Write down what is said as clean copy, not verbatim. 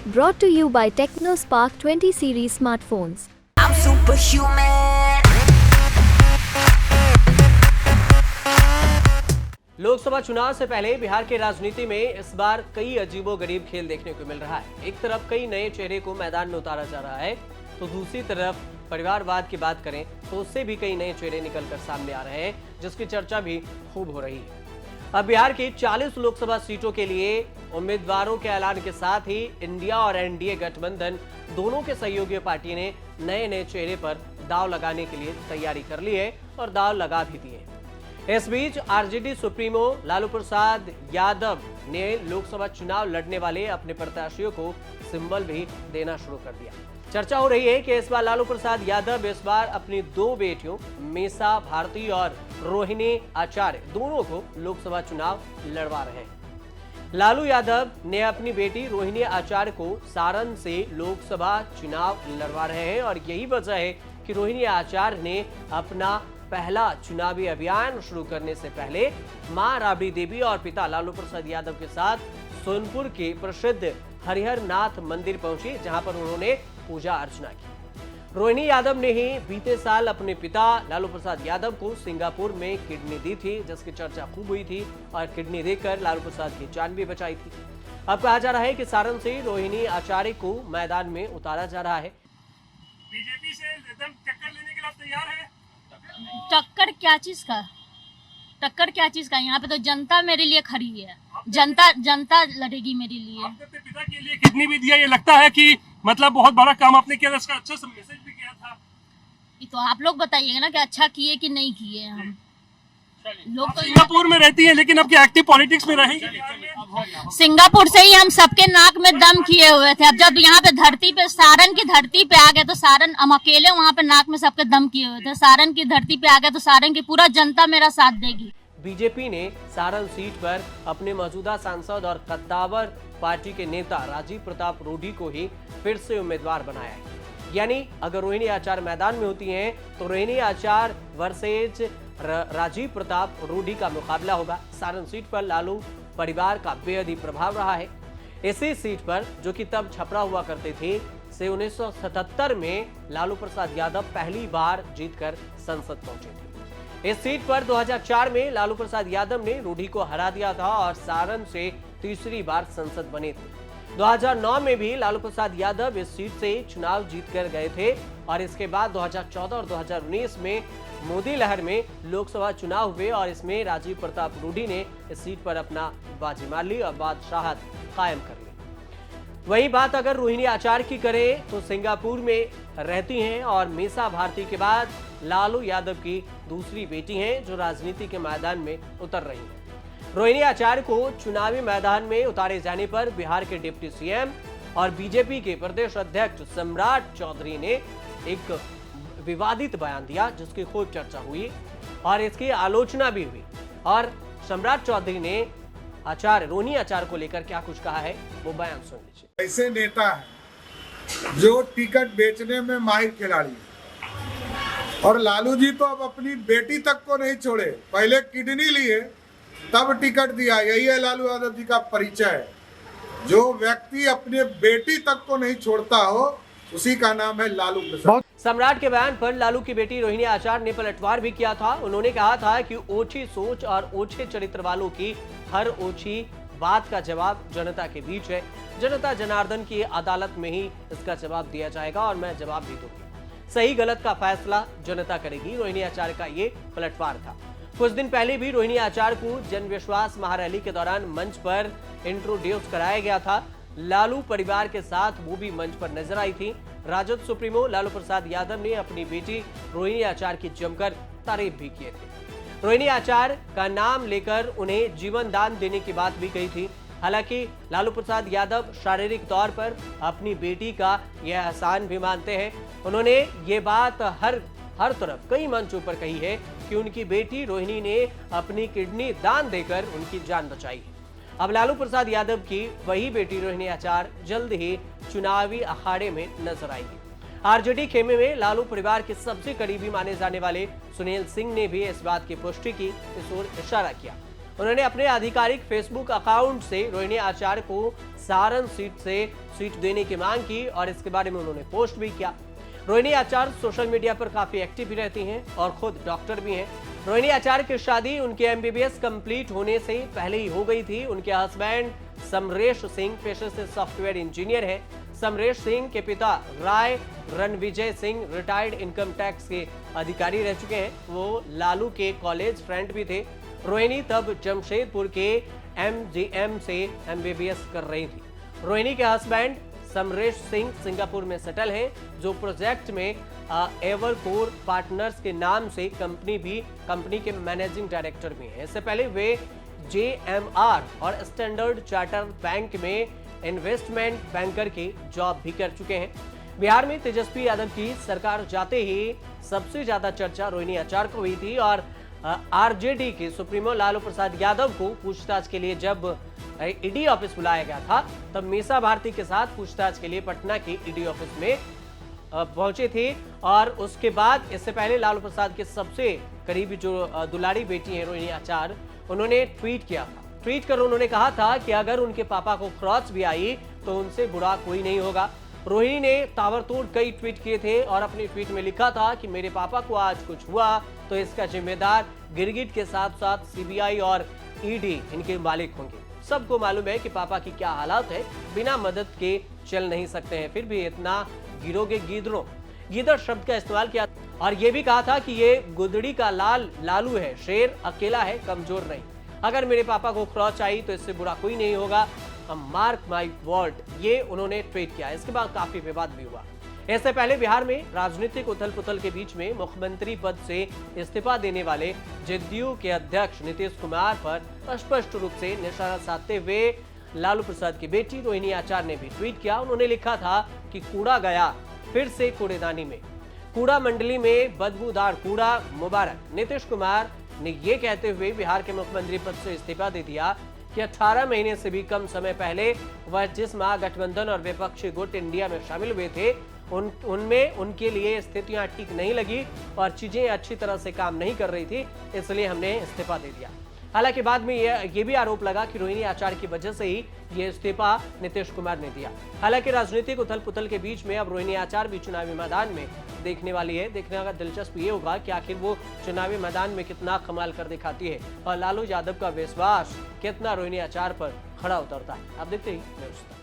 Brought to you by TechnoSpark 20 series smartphones. I'm superhuman. Lok Sabha चुनाव से पहले बिहार की राजनीति में इस बार कई अजीबोगरीब खेल देखने को मिल रहा है। एक तरफ कई नए चेहरे को मैदान में उतारा जा रहा है, तो दूसरी तरफ परिवारवाद की बात करें तो उससे भी कई नए चेहरे निकलकर सामने आ रहे हैं, जिसकी चर्चा भी खूब हो रही है। अब बिहार की 40 लोकसभा सीटों के लिए उम्मीदवारों के ऐलान के साथ ही इंडिया और एनडीए गठबंधन दोनों के सहयोगी पार्टी ने नए चेहरे पर दांव लगाने के लिए तैयारी कर ली है और दांव लगा भी दिए। इस बीच आरजेडी सुप्रीमो लालू प्रसाद यादव ने लोकसभा चुनाव लड़ने वाले अपने प्रत्याशियों को सिंबल भी देना शुरू कर दिया। चर्चा हो रही है कि इस बार लालू प्रसाद यादव इस बार अपनी दो बेटियों मीसा भारती और रोहिणी आचार्य दोनों को लोकसभा चुनाव लड़वा रहे हैं। लालू यादव ने अपनी बेटी रोहिणी आचार्य को सारण से लोकसभा चुनाव लड़वा रहे हैं और यही वजह है कि रोहिणी आचार्य ने अपना पहला चुनावी अभियान शुरू करने से पहले मां राबड़ी देवी और पिता लालू प्रसाद यादव के साथ सोनपुर के प्रसिद्ध हरिहर नाथ मंदिर पहुंची, जहां पर उन्होंने पूजा अर्चना की। रोहिणी यादव ने ही बीते साल अपने पिता लालू प्रसाद यादव को सिंगापुर में किडनी दी थी, जिसकी चर्चा खूब हुई थी और किडनी देकर लालू प्रसाद की जान भी बचाई थी। अब कहा जा रहा है कि सारण से रोहिणी आचार्य को मैदान में उतारा जा रहा है। बीजेपी से एकदम टक्कर लेने के लिए आप तैयार हैं? टक्कर क्या चीज का? टक्कर क्या चीज का? यहाँ पे तो जनता मेरे लिए खड़ी है। जनता लड़ेगी मेरे लिए। आपने अपने पिता के लिए किडनी भी दिया, ये लगता है कि मतलब बहुत बड़ा काम आपने किया, इसका अच्छा सा मैसेज भी किया था। ये तो आप लोग बताइएगा ना कि अच्छा किए कि नहीं किए। हम लोग तो सिंगापुर में रहती है, लेकिन अब क्या एक्टिव पॉलिटिक्स में रहेंगे बिहार में? सिंगापुर से ही हम सबके नाक में दम किए हुए थे। अब जब यहाँ पे धरती पे सारण की धरती पे आ गए तो सारण हम अकेले वहाँ पे नाक में सबके दम किए हुए थे। सारण की धरती पे आ गए तो सारण की पूरा जनता मेरा साथ देगी। बीजेपी ने सारण सीट पर अपने मौजूदा सांसद और कद्दावर पार्टी के नेता राजीव प्रताप रूडी को ही फिर से उम्मीदवार बनाया है। यानी अगर रोहिणी आचार्य मैदान में होती हैं तो रोहिणी आचार्य वर्सेज राजीव प्रताप रूडी का मुकाबला होगा। सारण सीट पर लालू परिवार का बेहद ही प्रभाव रहा है। इसी सीट पर, जो कि तब छपरा हुआ करते थे, से 1977 में लालू प्रसाद यादव पहली बार जीतकर संसद पहुंचे थे। इस सीट पर 2004 में लालू प्रसाद यादव ने रूडी को हरा दिया था और सारण से तीसरी बार संसद बने थे। 2009 में भी लालू प्रसाद यादव इस सीट से चुनाव जीतकर गए थे और इसके बाद 2014 और 2019 में मोदी लहर में लोकसभा चुनाव हुए और इसमें राजीव प्रताप रूडी ने इस सीट पर अपना बाजी मार ली और बादशाहत कायम कर ली। वही बात अगर रोहिणी आचार्य की करें तो सिंगापुर में रहती हैं और मीसा भारती के बाद लालू यादव की दूसरी बेटी हैं जो राजनीति के मैदान में उतर रही हैं। रोहिणी आचार्य को चुनावी मैदान में उतारे जाने पर बिहार के डिप्टी सीएम और बीजेपी के प्रदेश अध्यक्ष सम्राट चौधरी ने एक विवादित बयान दिया, जिसकी खूब चर्चा हुई और इसकी आलोचना भी हुई। और सम्राट चौधरी ने रोहिणी आचार्य को लेकर क्या कुछ कहा है, वो बयान सुन लीजिए। ऐसे नेता है जो टिकट बेचने में माहिर खिलाड़ी है और लालू जी तो अब अपनी बेटी तक को नहीं छोड़े, पहले किडनी लिए तब टिकट दिया। यही है लालू यादव जी का परिचय। जो व्यक्ति अपने बेटी तक को नहीं छोड़ता हो उसी का नाम है लालू प्रसाद। सम्राट के बयान पर लालू की बेटी रोहिणी आचार्य ने पलटवार भी किया था। उन्होंने कहा था कि ओछी सोच और ओछे चरित्र वालों की हर ओछी बात का जवाब जनता के बीच है। जनता जनार्दन की अदालत में ही इसका जवाब दिया जाएगा और मैं जवाब भी दूंगी। सही गलत का फैसला जनता करेगी। रोहिणी आचार्य का ये पलटवार था। कुछ दिन पहले भी रोहिणी आचार्य को जन विश्वास महारैली के दौरान मंच पर इंट्रोड्यूस कराया गया था। लालू परिवार के साथ वो भी मंच पर नजर आई थी। राजद सुप्रीमो लालू प्रसाद यादव ने अपनी बेटी रोहिणी आचार्य की जमकर तारीफ भी किए थे। रोहिणी आचार्य का नाम लेकर उन्हें जीवन दान देने की बात भी कही थी। हालांकि लालू प्रसाद यादव शारीरिक तौर पर अपनी बेटी का यह एहसान भी मानते हैं। उन्होंने ये बात हर तरफ कई मंचों पर कही है कि उनकी बेटी रोहिणी ने अपनी किडनी दान देकर उनकी जान बचाई है। अब लालू प्रसाद यादव की वही बेटी रोहिणी आचार्य जल्द ही चुनावी अखाड़े में नजर आएगी। आरजेडी खेमे में लालू परिवार के सबसे करीबी माने जाने वाले सुनील सिंह ने भी इस बात की पुष्टि की, इस ओर इशारा किया। उन्होंने अपने आधिकारिक फेसबुक अकाउंट से रोहिणी आचार्य को सारण सीट से सीट देने की मांग की और इसके बारे में उन्होंने पोस्ट भी किया। रोहिणी आचार्य सोशल मीडिया पर काफी एक्टिव भी रहती हैं और खुद डॉक्टर भी हैं। रोहिणी आचार्य की शादी उनके एमबीबीएस कंप्लीट होने से पहले ही हो गई थी। उनके हस्बैंड समरेश सिंह पेशे से सॉफ्टवेयर इंजीनियर हैं। समरेश सिंह के पिता Rai Ranvijay Singh retired income tax के अधिकारी रह चुके हैं। वो लालू के कॉलेज फ्रेंड भी थे। रोहिणी तब जमशेदपुर के एमजीएम से एमबीबीएस कर रही थी। रोहिणी के हस्बैंड समरेश सिंह सिंगापुर में सेटल हैं, जो प्रोजेक्ट में एवरकोर पार्टनर्स के नाम से कंपनी के मैनेजिंग डायरेक्टर भी हैं। इससे पहले वे जेएमआर और स्टैंडर्ड चार्टर्ड बैंक में इन्वेस्टमेंट बैंकर की जॉब भी कर चुके हैं। बिहार में तेजस्वी यादव की सरकार जाते ही सबसे ज्यादा चर्चा रोहिणी आचार्य को हुई थी और आरजेडी के सुप्रीमो लालू प्रसाद यादव को पूछताछ के लिए जब ईडी ऑफिस बुलाया गया था, तब मीसा भारती के साथ पूछताछ के लिए पटना के ईडी ऑफिस में पहुंचे थे। और उसके बाद इससे पहले लालू प्रसाद के सबसे करीबी जो दुलारी बेटी है रोहिणी आचार्य, उन्होंने ट्वीट किया था। ट्वीट कर उन्होंने कहा था कि अगर उनके पापा को खरोच भी आई तो उनसे बुरा कोई नहीं होगा। रोहिणी ने ताबड़तोड़ कई ट्वीट किए थे और अपने ट्वीट में लिखा था कि मेरे पापा को आज कुछ हुआ तो इसका जिम्मेदार गिरगिट के साथ साथ सीबीआई और ईडी इनके मालिक होंगे। सबको मालूम है कि पापा की क्या हालात है, बिना मदद के चल नहीं सकते हैं, फिर भी इतना गिरोगे गीदड़ों। गीदड़ शब्द का इस्तेमाल किया और ये भी कहा था कि ये गुदड़ी का लालू है, शेर अकेला है, कमजोर नहीं। अगर मेरे पापा को खरोच आई तो इससे बुरा कोई नहीं होगा, मार्क माई वर्ड, ये उन्होंने ट्वीट किया। इसके बाद काफी विवाद भी हुआ। इससे पहले बिहार में राजनीतिक उथल पुथल के बीच में मुख्यमंत्री पद से इस्तीफा देने वाले जदयू के अध्यक्ष नीतीश कुमार पर स्पष्ट रूप से निशाना साधते हुए लालू प्रसाद की बेटी रोहिणी आचार्य ने भी ट्वीट किया। उन्होंने लिखा था कि कूड़ा गया फिर से कूड़ेदानी में, कूड़ा मंडली में बदबूदार कूड़ा मुबारक। नीतीश कुमार ने ये कहते हुए बिहार के मुख्यमंत्री पद से इस्तीफा दे दिया कि 18 महीने से भी कम समय पहले वह जिस महागठबंधन और विपक्षी गुट इंडिया में शामिल हुए थे, उनमें उनके लिए स्थितियां ठीक नहीं लगी और चीजें अच्छी तरह से काम नहीं कर रही थी, इसलिए हमने इस्तीफा दे दिया। हालांकि बाद में ये भी आरोप लगा कि रोहिणी आचार्य की वजह से ही ये इस्तीफा नीतीश कुमार ने दिया। हालांकि राजनीतिक उथल पुथल के बीच में अब रोहिणी आचार्य भी चुनावी मैदान में देखने वाली है। देखने का दिलचस्प ये होगा कि आखिर वो चुनावी मैदान में कितना कमाल कर दिखाती है और लालू यादव का विश्वास कितना रोहिणी आचार्य पर खड़ा उतरता है। आप देखते ही न्यूज़।